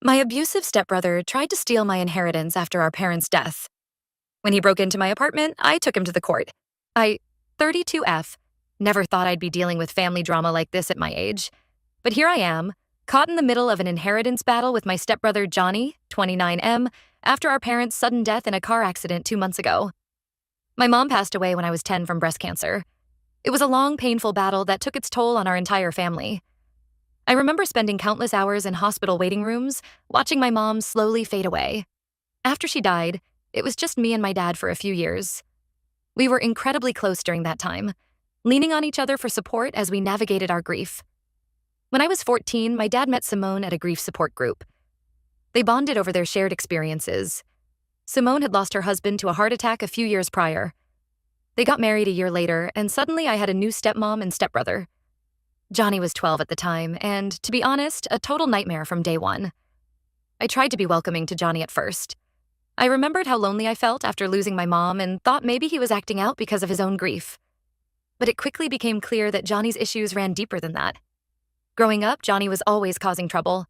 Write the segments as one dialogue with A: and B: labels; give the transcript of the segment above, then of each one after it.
A: My abusive stepbrother tried to steal my inheritance after our parents' death. When he broke into my apartment, I took him to the court. 32F, never thought I'd be dealing with family drama like this at my age. But here I am, caught in the middle of an inheritance battle with my stepbrother Johnny, 29M, after our parents' sudden death in a car accident 2 months ago. My mom passed away when I was 10 from breast cancer. It was a long, painful battle that took its toll on our entire family. I remember spending countless hours in hospital waiting rooms, watching my mom slowly fade away. After she died, it was just me and my dad for a few years. We were incredibly close during that time, leaning on each other for support as we navigated our grief. When I was 14, my dad met Simone at a grief support group. They bonded over their shared experiences. Simone had lost her husband to a heart attack a few years prior. They got married a year later, and suddenly I had a new stepmom and stepbrother. Johnny was 12 at the time, and, to be honest, a total nightmare from day one. I tried to be welcoming to Johnny at first. I remembered how lonely I felt after losing my mom and thought maybe he was acting out because of his own grief. But it quickly became clear that Johnny's issues ran deeper than that. Growing up, Johnny was always causing trouble.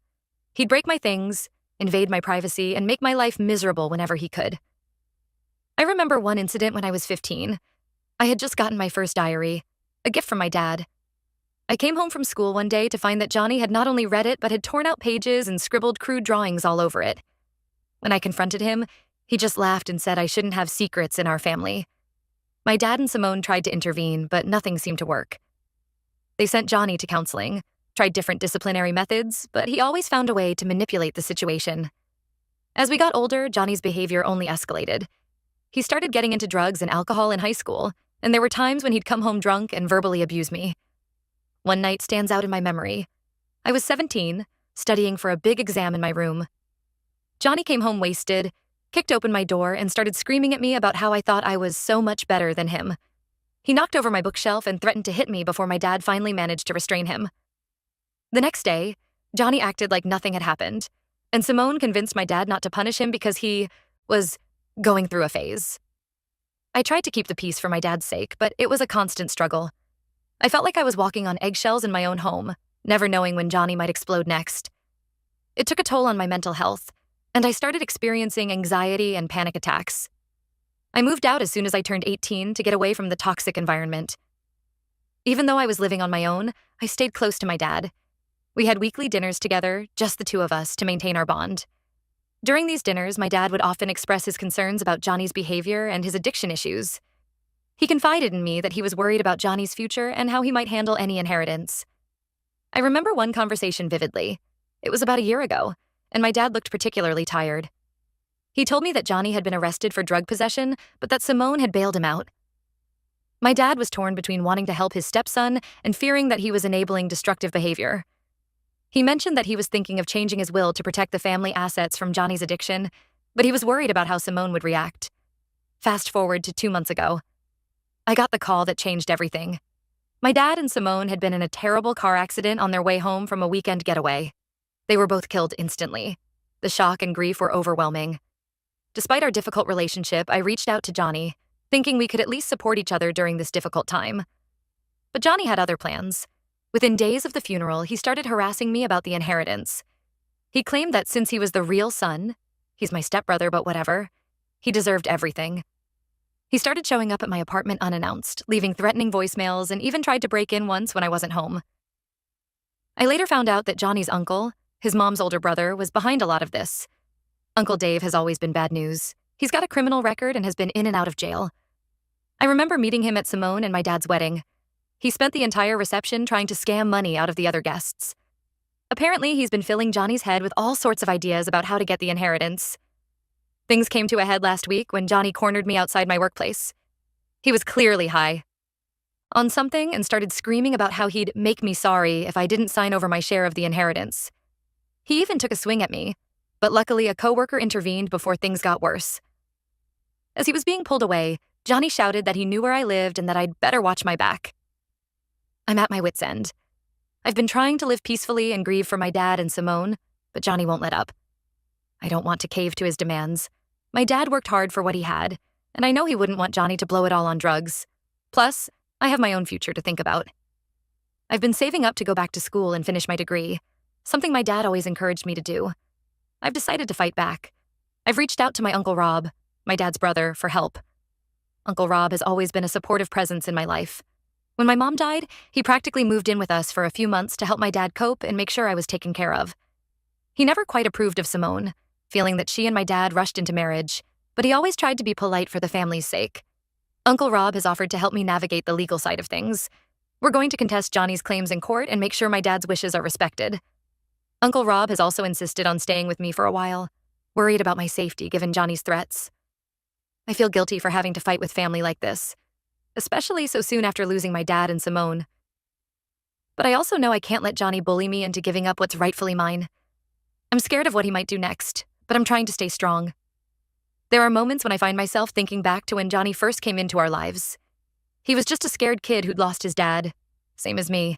A: He'd break my things, invade my privacy, and make my life miserable whenever he could. I remember one incident when I was 15. I had just gotten my first diary, a gift from my dad. I came home from school one day to find that Johnny had not only read it, but had torn out pages and scribbled crude drawings all over it. When I confronted him, he just laughed and said I shouldn't have secrets in our family. My dad and Simone tried to intervene, but nothing seemed to work. They sent Johnny to counseling, tried different disciplinary methods, but he always found a way to manipulate the situation. As we got older, Johnny's behavior only escalated. He started getting into drugs and alcohol in high school, and there were times when he'd come home drunk and verbally abuse me. One night stands out in my memory. I was 17, studying for a big exam in my room. Johnny came home wasted, kicked open my door, and started screaming at me about how I thought I was so much better than him. He knocked over my bookshelf and threatened to hit me before my dad finally managed to restrain him. The next day, Johnny acted like nothing had happened, and Simone convinced my dad not to punish him because he was going through a phase. I tried to keep the peace for my dad's sake, but it was a constant struggle. I felt like I was walking on eggshells in my own home, never knowing when Johnny might explode next. It took a toll on my mental health, and I started experiencing anxiety and panic attacks. I moved out as soon as I turned 18 to get away from the toxic environment. Even though I was living on my own, I stayed close to my dad. We had weekly dinners together, just the two of us, to maintain our bond. During these dinners, my dad would often express his concerns about Johnny's behavior and his addiction issues. He confided in me that he was worried about Johnny's future and how he might handle any inheritance. I remember one conversation vividly. It was about a year ago, and my dad looked particularly tired. He told me that Johnny had been arrested for drug possession, but that Simone had bailed him out. My dad was torn between wanting to help his stepson and fearing that he was enabling destructive behavior. He mentioned that he was thinking of changing his will to protect the family assets from Johnny's addiction, but he was worried about how Simone would react. Fast forward to 2 months ago. I got the call that changed everything. My dad and Simone had been in a terrible car accident on their way home from a weekend getaway. They were both killed instantly. The shock and grief were overwhelming. Despite our difficult relationship, I reached out to Johnny, thinking we could at least support each other during this difficult time. But Johnny had other plans. Within days of the funeral, he started harassing me about the inheritance. He claimed that since he was the real son, he's my stepbrother, but whatever, he deserved everything. He started showing up at my apartment unannounced, leaving threatening voicemails, and even tried to break in once when I wasn't home. I later found out that Johnny's uncle, his mom's older brother, was behind a lot of this. Uncle Dave has always been bad news. He's got a criminal record and has been in and out of jail. I remember meeting him at Simone and my dad's wedding. He spent the entire reception trying to scam money out of the other guests. Apparently, he's been filling Johnny's head with all sorts of ideas about how to get the inheritance. Things came to a head last week when Johnny cornered me outside my workplace. He was clearly high on something and started screaming about how he'd make me sorry if I didn't sign over my share of the inheritance. He even took a swing at me, but luckily a coworker intervened before things got worse. As he was being pulled away, Johnny shouted that he knew where I lived and that I'd better watch my back. I'm at my wit's end. I've been trying to live peacefully and grieve for my dad and Simone, but Johnny won't let up. I don't want to cave to his demands. My dad worked hard for what he had, and I know he wouldn't want Johnny to blow it all on drugs. Plus, I have my own future to think about. I've been saving up to go back to school and finish my degree, something my dad always encouraged me to do. I've decided to fight back. I've reached out to my Uncle Rob, my dad's brother, for help. Uncle Rob has always been a supportive presence in my life. When my mom died, he practically moved in with us for a few months to help my dad cope and make sure I was taken care of. He never quite approved of Simone, feeling that she and my dad rushed into marriage, but he always tried to be polite for the family's sake. Uncle Rob has offered to help me navigate the legal side of things. We're going to contest Johnny's claims in court and make sure my dad's wishes are respected. Uncle Rob has also insisted on staying with me for a while, worried about my safety given Johnny's threats. I feel guilty for having to fight with family like this, especially so soon after losing my dad and Simone. But I also know I can't let Johnny bully me into giving up what's rightfully mine. I'm scared of what he might do next, but I'm trying to stay strong. There are moments when I find myself thinking back to when Johnny first came into our lives. He was just a scared kid who'd lost his dad, same as me.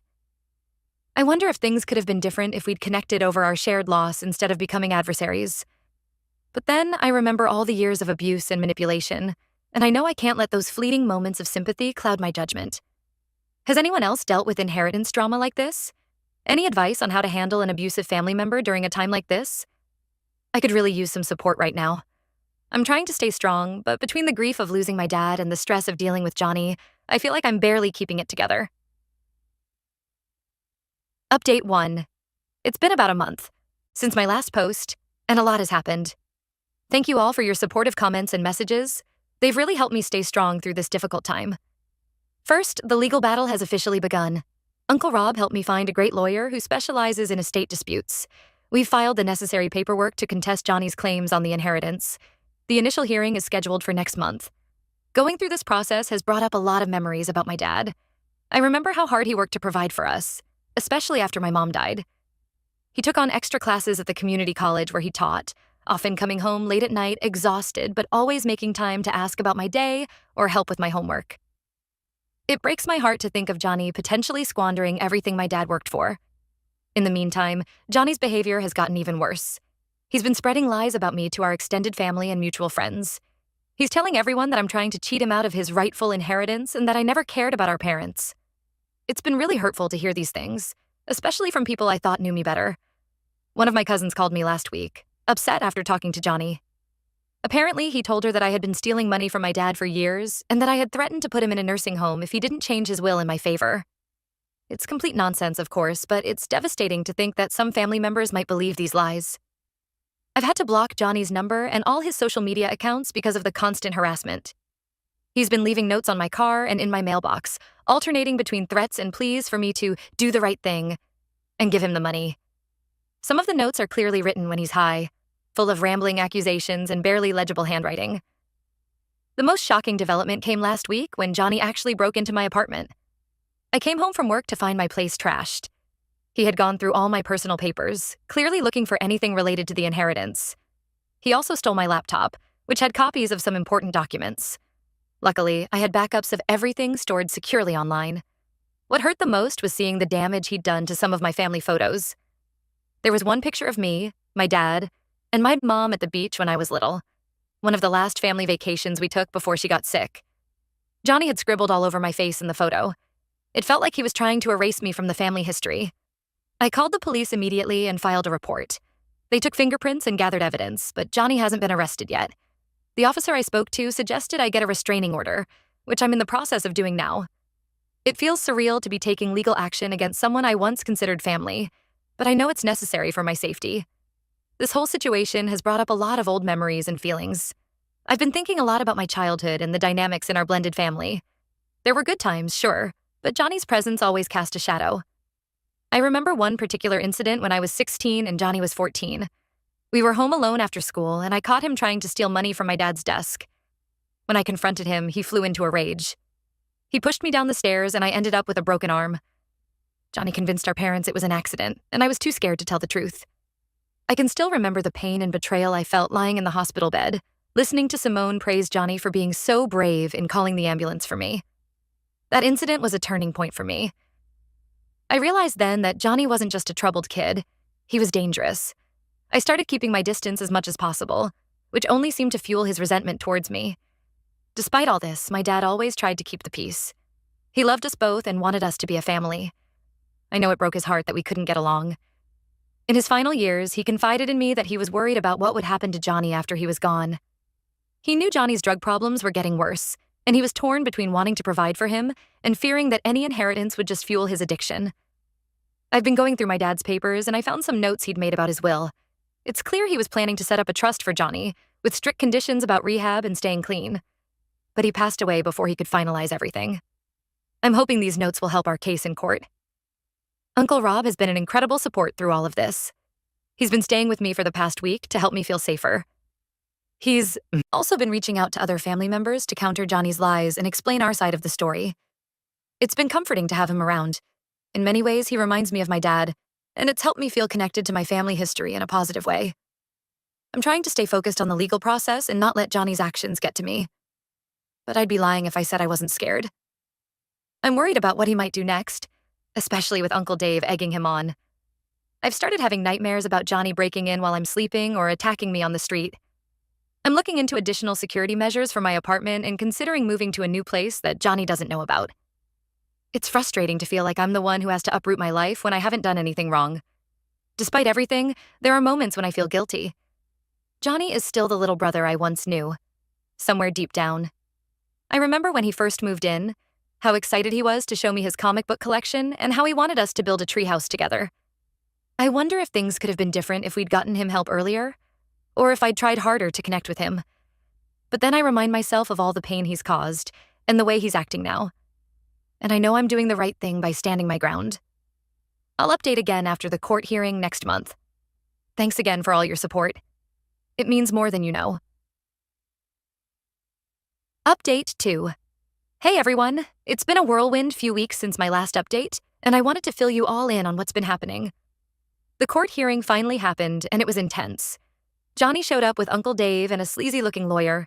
A: I wonder if things could have been different if we'd connected over our shared loss instead of becoming adversaries. But then I remember all the years of abuse and manipulation, and I know I can't let those fleeting moments of sympathy cloud my judgment. Has anyone else dealt with inheritance drama like this? Any advice on how to handle an abusive family member during a time like this? I could really use some support right now. I'm trying to stay strong, but between the grief of losing my dad and the stress of dealing with Johnny, I feel like I'm barely keeping it together. Update 1. It's been about a month since my last post, and a lot has happened. Thank you all for your supportive comments and messages. They've really helped me stay strong through this difficult time. First, the legal battle has officially begun. Uncle Rob helped me find a great lawyer who specializes in estate disputes. We've filed the necessary paperwork to contest Johnny's claims on the inheritance. The initial hearing is scheduled for next month. Going through this process has brought up a lot of memories about my dad. I remember how hard he worked to provide for us, especially after my mom died. He took on extra classes at the community college where he taught, often coming home late at night exhausted, but always making time to ask about my day or help with my homework. It breaks my heart to think of Johnny potentially squandering everything my dad worked for. In the meantime, Johnny's behavior has gotten even worse. He's been spreading lies about me to our extended family and mutual friends. He's telling everyone that I'm trying to cheat him out of his rightful inheritance and that I never cared about our parents. It's been really hurtful to hear these things, especially from people I thought knew me better. One of my cousins called me last week, upset after talking to Johnny. Apparently, he told her that I had been stealing money from my dad for years and that I had threatened to put him in a nursing home if he didn't change his will in my favor. It's complete nonsense, of course, but it's devastating to think that some family members might believe these lies. I've had to block Johnny's number and all his social media accounts because of the constant harassment. He's been leaving notes on my car and in my mailbox, alternating between threats and pleas for me to do the right thing and give him the money. Some of the notes are clearly written when he's high, full of rambling accusations and barely legible handwriting. The most shocking development came last week when Johnny actually broke into my apartment. I came home from work to find my place trashed. He had gone through all my personal papers, clearly looking for anything related to the inheritance. He also stole my laptop, which had copies of some important documents. Luckily, I had backups of everything stored securely online. What hurt the most was seeing the damage he'd done to some of my family photos. There was one picture of me, my dad, and my mom at the beach when I was little, one of the last family vacations we took before she got sick. Johnny had scribbled all over my face in the photo. It felt like he was trying to erase me from the family history. I called the police immediately and filed a report. They took fingerprints and gathered evidence, but Johnny hasn't been arrested yet. The officer I spoke to suggested I get a restraining order, which I'm in the process of doing now. It feels surreal to be taking legal action against someone I once considered family, but I know it's necessary for my safety. This whole situation has brought up a lot of old memories and feelings. I've been thinking a lot about my childhood and the dynamics in our blended family. There were good times, sure, but Johnny's presence always cast a shadow. I remember one particular incident when I was 16 and Johnny was 14. We were home alone after school, and I caught him trying to steal money from my dad's desk. When I confronted him, he flew into a rage. He pushed me down the stairs, and I ended up with a broken arm. Johnny convinced our parents it was an accident, and I was too scared to tell the truth. I can still remember the pain and betrayal I felt lying in the hospital bed, listening to Simone praise Johnny for being so brave in calling the ambulance for me. That incident was a turning point for me. I realized then that Johnny wasn't just a troubled kid. He was dangerous. I started keeping my distance as much as possible, which only seemed to fuel his resentment towards me. Despite all this, my dad always tried to keep the peace. He loved us both and wanted us to be a family. I know it broke his heart that we couldn't get along. In his final years, he confided in me that he was worried about what would happen to Johnny after he was gone. He knew Johnny's drug problems were getting worse, and he was torn between wanting to provide for him and fearing that any inheritance would just fuel his addiction. I've been going through my dad's papers, and I found some notes he'd made about his will. It's clear he was planning to set up a trust for Johnny, with strict conditions about rehab and staying clean. But he passed away before he could finalize everything. I'm hoping these notes will help our case in court. Uncle Rob has been an incredible support through all of this. He's been staying with me for the past week to help me feel safer. He's also been reaching out to other family members to counter Johnny's lies and explain our side of the story. It's been comforting to have him around. In many ways, he reminds me of my dad, and it's helped me feel connected to my family history in a positive way. I'm trying to stay focused on the legal process and not let Johnny's actions get to me. But I'd be lying if I said I wasn't scared. I'm worried about what he might do next, especially with Uncle Dave egging him on. I've started having nightmares about Johnny breaking in while I'm sleeping or attacking me on the street. I'm looking into additional security measures for my apartment and considering moving to a new place that Johnny doesn't know about. It's frustrating to feel like I'm the one who has to uproot my life when I haven't done anything wrong. Despite everything, there are moments when I feel guilty. Johnny is still the little brother I once knew, somewhere deep down. I remember when he first moved in, how excited he was to show me his comic book collection and how he wanted us to build a treehouse together. I wonder if things could have been different if we'd gotten him help earlier, or if I'd tried harder to connect with him. But then I remind myself of all the pain he's caused and the way he's acting now. And I know I'm doing the right thing by standing my ground. I'll update again after the court hearing next month. Thanks again for all your support. It means more than you know. Update 2. Hey everyone, it's been a whirlwind few weeks since my last update, and I wanted to fill you all in on what's been happening. The court hearing finally happened, and it was intense. Johnny showed up with Uncle Dave and a sleazy-looking lawyer.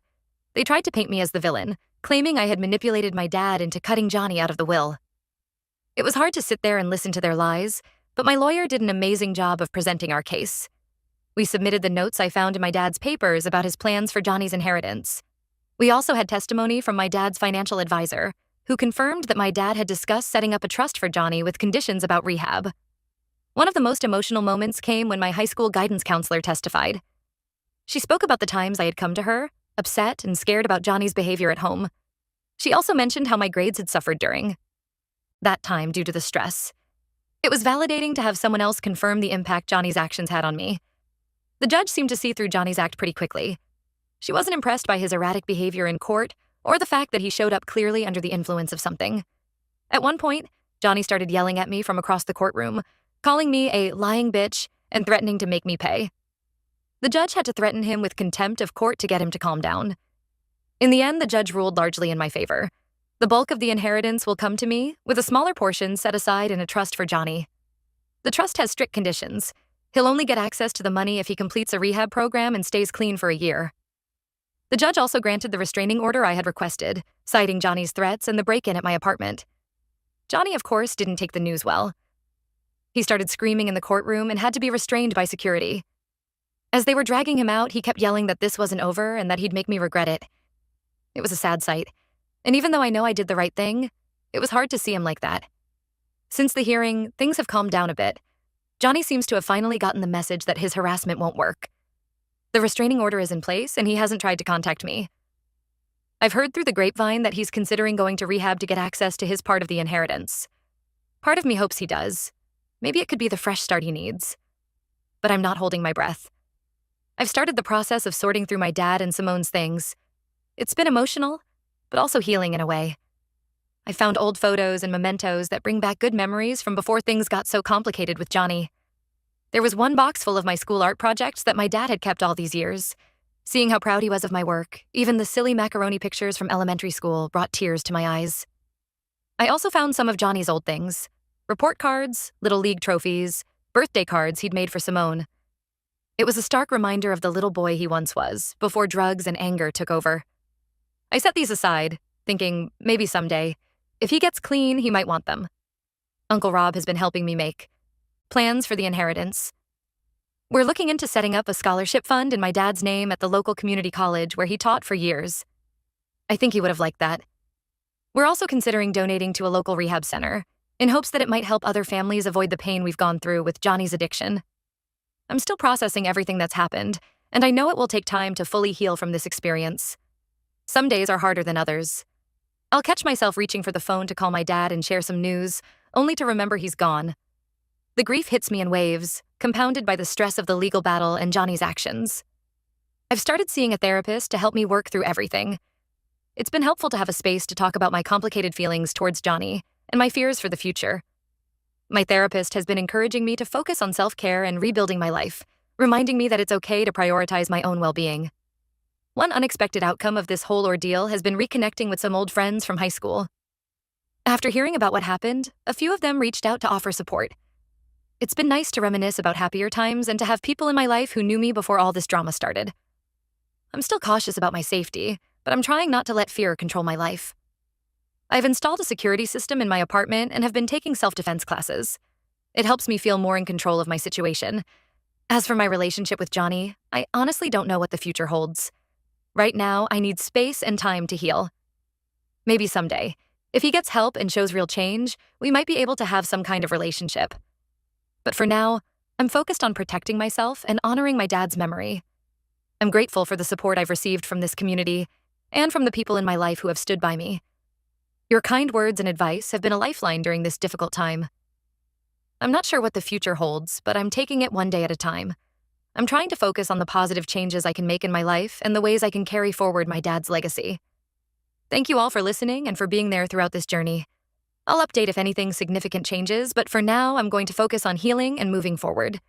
A: They tried to paint me as the villain, claiming I had manipulated my dad into cutting Johnny out of the will. It was hard to sit there and listen to their lies, but my lawyer did an amazing job of presenting our case. We submitted the notes I found in my dad's papers about his plans for Johnny's inheritance. We also had testimony from my dad's financial advisor, who confirmed that my dad had discussed setting up a trust for Johnny with conditions about rehab. One of the most emotional moments came when my high school guidance counselor testified. She spoke about the times I had come to her, upset and scared about Johnny's behavior at home. She also mentioned how my grades had suffered during that time due to the stress. It was validating to have someone else confirm the impact Johnny's actions had on me. The judge seemed to see through Johnny's act pretty quickly. She wasn't impressed by his erratic behavior in court or the fact that he showed up clearly under the influence of something. At one point, Johnny started yelling at me from across the courtroom, calling me a lying bitch and threatening to make me pay. The judge had to threaten him with contempt of court to get him to calm down. In the end, the judge ruled largely in my favor. The bulk of the inheritance will come to me, with a smaller portion set aside in a trust for Johnny. The trust has strict conditions. He'll only get access to the money if he completes a rehab program and stays clean for a year. The judge also granted the restraining order I had requested, citing Johnny's threats and the break-in at my apartment. Johnny, of course, didn't take the news well. He started screaming in the courtroom and had to be restrained by security. As they were dragging him out, he kept yelling that this wasn't over and that he'd make me regret it. It was a sad sight, and even though I know I did the right thing, it was hard to see him like that. Since the hearing, things have calmed down a bit. Johnny seems to have finally gotten the message that his harassment won't work. The restraining order is in place, and he hasn't tried to contact me. I've heard through the grapevine that he's considering going to rehab to get access to his part of the inheritance. Part of me hopes he does. Maybe it could be the fresh start he needs. But I'm not holding my breath. I've started the process of sorting through my dad and Simone's things. It's been emotional, but also healing in a way. I found old photos and mementos that bring back good memories from before things got so complicated with Johnny. There was one box full of my school art projects that my dad had kept all these years. Seeing how proud he was of my work, even the silly macaroni pictures from elementary school brought tears to my eyes. I also found some of Johnny's old things. Report cards, Little League trophies, birthday cards he'd made for Simone. It was a stark reminder of the little boy he once was, before drugs and anger took over. I set these aside, thinking maybe someday, if he gets clean, he might want them. Uncle Rob has been helping me make plans for the inheritance. We're looking into setting up a scholarship fund in my dad's name at the local community college where he taught for years. I think he would have liked that. We're also considering donating to a local rehab center, in hopes that it might help other families avoid the pain we've gone through with Johnny's addiction. I'm still processing everything that's happened, and I know it will take time to fully heal from this experience. Some days are harder than others. I'll catch myself reaching for the phone to call my dad and share some news, only to remember he's gone. The grief hits me in waves, compounded by the stress of the legal battle and Johnny's actions. I've started seeing a therapist to help me work through everything. It's been helpful to have a space to talk about my complicated feelings towards Johnny and my fears for the future. My therapist has been encouraging me to focus on self-care and rebuilding my life, reminding me that it's okay to prioritize my own well-being. One unexpected outcome of this whole ordeal has been reconnecting with some old friends from high school. After hearing about what happened, a few of them reached out to offer support. It's been nice to reminisce about happier times and to have people in my life who knew me before all this drama started. I'm still cautious about my safety, but I'm trying not to let fear control my life. I've installed a security system in my apartment and have been taking self-defense classes. It helps me feel more in control of my situation. As for my relationship with Johnny, I honestly don't know what the future holds. Right now, I need space and time to heal. Maybe someday, if he gets help and shows real change, we might be able to have some kind of relationship. But for now, I'm focused on protecting myself and honoring my dad's memory. I'm grateful for the support I've received from this community and from the people in my life who have stood by me. Your kind words and advice have been a lifeline during this difficult time. I'm not sure what the future holds, but I'm taking it one day at a time. I'm trying to focus on the positive changes I can make in my life and the ways I can carry forward my dad's legacy. Thank you all for listening and for being there throughout this journey. I'll update if anything significant changes, but for now, I'm going to focus on healing and moving forward.